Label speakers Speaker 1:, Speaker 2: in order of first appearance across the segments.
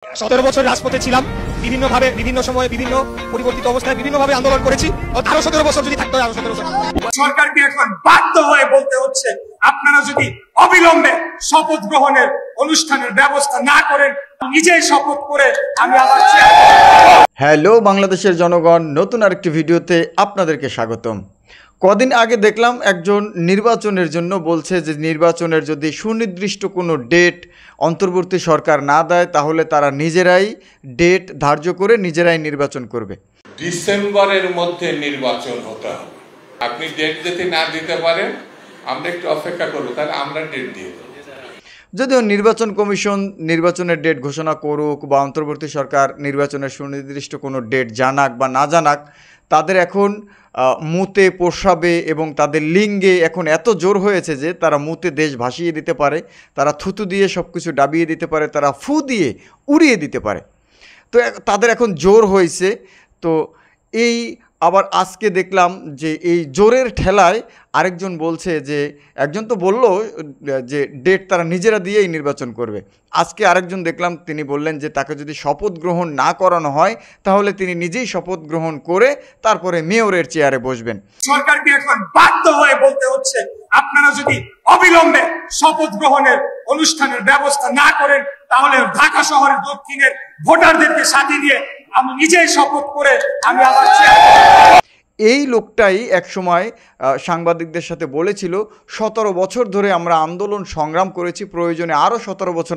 Speaker 1: 17 বছর রাজপথে ছিলাম, বিভিন্নভাবে বিভিন্ন সময়ে বিভিন্ন পরিবর্তিত অবস্থায় বিভিন্নভাবে আন্দোলন করেছি। আরো 17 বছর যদি থাকতো, আরো 17 বছর।
Speaker 2: সরকারকে এখন বাধ্য হয়ে বলতে হচ্ছে, আপনারা যদি অবিলম্বে শপথ গ্রহণের অনুষ্ঠানের ব্যবস্থা না করেন, নিজেই শপথ করে আমি আবার
Speaker 3: হ্যালো বাংলাদেশের জনগণ, নতুন আরেকটি ভিডিওতে আপনাদেরকে স্বাগতম। কদিন আগে দেখলাম একজন নির্বাচনের জন্য বলছে যে নির্বাচনের যদি সুনির্দিষ্ট কোনো ডেট অন্তর্বর্তী সরকার না দেয় তাহলে তারা নিজেরাই ডেট ধার্য করে নিজেরাই নির্বাচন করবে।
Speaker 4: ডিসেম্বরের মধ্যে নির্বাচন হতে হবে। আপনি ডেট যদি না দিতে পারেন, আমরা একটু অপেক্ষা করবো, তাহলে আমরা ডেট দিয়ে দেবো।
Speaker 3: যদিও নির্বাচন কমিশন নির্বাচনের ডেট ঘোষণা করুক বা অন্তর্বর্তী সরকার নির্বাচনের সুনির্দিষ্ট কোনো ডেট জানাক বা না জানাক, তাদের এখন মুতে প্রস্রাবে এবং তাদের লিঙ্গে এখন এত জোর হয়েছে যে তারা মুতে দেশ ভাসিয়ে দিতে পারে, তারা থুতু দিয়ে সব কিছু ডাবিয়ে দিতে পারে, তারা ফু দিয়ে উড়িয়ে দিতে পারে। তো তাদের এখন জোর হয়েছে। তো এই আবার আজকে দেখলাম যে এই জোরের ঠেলায় আরেকজন বলছে যে, একজন তো বলল যে ডেট তারা নিজেরা দিয়েই নির্বাচন করবে। আজকে আরেকজন দেখলাম তিনি বললেন যে তাকে যদি শপথ গ্রহণ না করানো হয় তাহলে তিনি নিজেই শপথ গ্রহণ করে তারপরে মেয়রের চেয়ারে বসবেন।
Speaker 2: সরকারকে এখন বাধ্য হয়ে বলতে হচ্ছে, আপনারা যদি অবিলম্বে শপথ গ্রহণের অনুষ্ঠানের ব্যবস্থা না করেন, তাহলে ঢাকা শহরের দক্ষিণের ভোটারদেরকে সাথে নিয়ে আমি নিজেই শপথ করে আমি আবার
Speaker 3: এই লোকটাই একসময় সাংবাদিকদের সাথে বলেছিল 17 বছর ধরে আমরা আন্দোলন সংগ্রাম করেছি, প্রয়োজনে আরও 17 বছর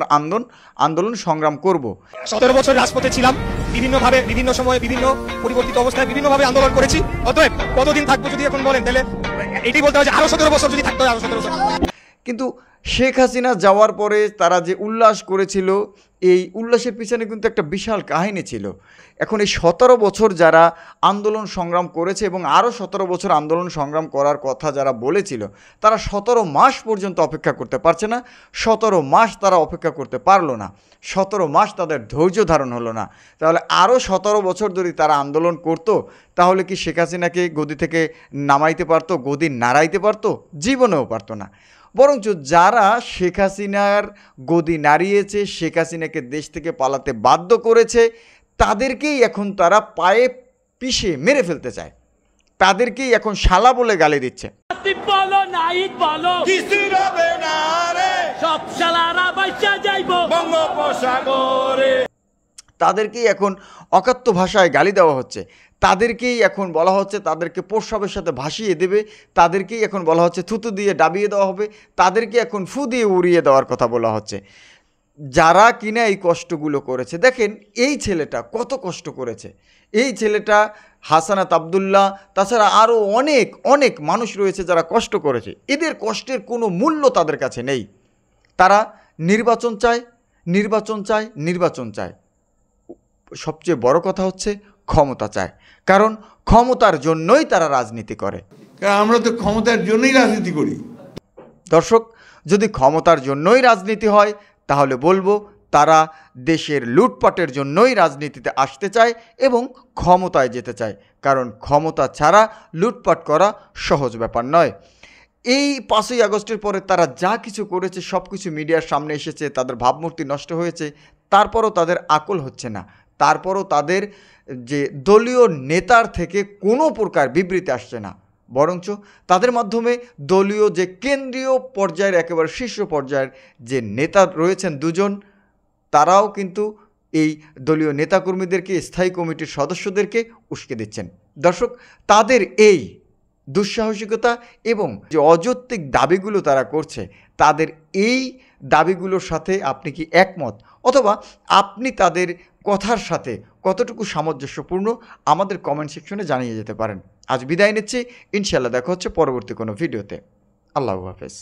Speaker 3: আন্দোলন সংগ্রাম করব।
Speaker 1: 17 বছর রাজপথে ছিলাম, বিভিন্নভাবে বিভিন্ন সময়ে বিভিন্ন পরিবর্তিত অবস্থায় বিভিন্নভাবে আন্দোলন করেছি। অতএব কতদিন থাকবো যদি এখন বলেন, তাহলে এটাই বলতে হয় যে আরো 17 বছর যদি থাকতো, আরো 17 বছর।
Speaker 3: কিন্তু শেখ হাসিনা যাওয়ার পরে তারা যে উল্লাস করেছিল, এই উল্লাসের পিছনে কিন্তু একটা বিশাল কাহিনী ছিল। এখন এই 17 বছর যারা আন্দোলন সংগ্রাম করেছে এবং আরও 17 বছর আন্দোলন সংগ্রাম করার কথা যারা বলেছিল, তারা 17 মাস পর্যন্ত অপেক্ষা করতে পারছে না। 17 মাস তারা অপেক্ষা করতে পারলো না, 17 মাস তাদের ধৈর্য ধারণ হলো না। তাহলে আরও 17 বছর যদি তারা আন্দোলন করত, তাহলে কি শেখ হাসিনাকে গদি থেকে নামাইতে পারতো, গদি নাড়াইতে পারতো? জীবনেও পারতো না। বরঞ্চ যারা শেখ হাসিনার গদি নাড়িয়েছে, শেখ হাসিনাকে দেশ থেকে পালাতে বাধ্য করেছে, তাদেরকেই এখন তারা পায়ে পিষে মেরে ফেলতে চায়, তাদেরকেই এখন শালা বলে গালি দিচ্ছে। তাদেরকেই এখন অকাত্য ভাষায় গালি দেওয়া হচ্ছে, তাদেরকেই এখন বলা হচ্ছে তাদেরকে প্রস্রাবের সাথে ভাসিয়ে দেবে, তাদেরকেই এখন বলা হচ্ছে থুতু দিয়ে ডাবিয়ে দেওয়া হবে, তাদেরকে এখন ফু দিয়ে উড়িয়ে দেওয়ার কথা বলা হচ্ছে। যারা কিনা এই কষ্টগুলো করেছে, দেখেন এই ছেলেটা কত কষ্ট করেছে। এই ছেলেটা, হাসানাত আবদুল্লাহ, তাছাড়া আরও অনেক অনেক মানুষ রয়েছে যারা কষ্ট করেছে। এদের কষ্টের কোনো মূল্য তাদের কাছে নেই। তারা নির্বাচন চায়, নির্বাচন চায়, নির্বাচন চায়। সবচেয়ে বড় কথা হচ্ছে ক্ষমতা চায়, কারণ ক্ষমতার জন্যই তারা রাজনীতি করে।
Speaker 5: আমরা তো ক্ষমতার জন্যই রাজনীতি করি।
Speaker 3: দর্শক, যদি ক্ষমতার জন্যই রাজনীতি হয় তাহলে বলবো তারা দেশের লুটপাটের জন্যই রাজনীতিতে আসতে চায় এবং ক্ষমতায় যেতে চায়, কারণ ক্ষমতা ছাড়া লুটপাট করা সহজ ব্যাপার নয়। এই 5ই আগস্টের পরে তারা যা কিছু করেছে সব কিছু মিডিয়ার সামনে এসেছে, তাদের ভাবমূর্তি নষ্ট হয়েছে, তারপরও তাদের আকল হচ্ছে না, তারপরও তাদের যে দলীয় নেতার থেকে কোনো প্রকার বিবৃতি আসছে না, বরঞ্চ তাদের মাধ্যমে দলীয় যে কেন্দ্রীয় পর্যায়ের একেবারে শীর্ষ পর্যায়ের যে নেতা রয়েছেন দুজন, তারাও কিন্তু এই দলীয় নেতাকর্মীদেরকে, স্থায়ী কমিটির সদস্যদেরকে উস্কে দিচ্ছেন। দর্শক, তাদের এই দুঃসাহসিকতা এবং যে অযৌক্তিক দাবিগুলো তারা করছে, তাদের এই দাবিগুলোর সাথে আপনি কি একমত, অথবা আপনি তাদের কথার সাথে কতটুকু সামঞ্জস্যপূর্ণ আমাদের কমেন্ট সেকশনে জানিয়ে যেতে পারেন। আজ বিদায় নিচ্ছি, ইনশাআল্লাহ দেখা হচ্ছে পরবর্তী কোনো ভিডিওতে। আল্লাহু হাফেজ।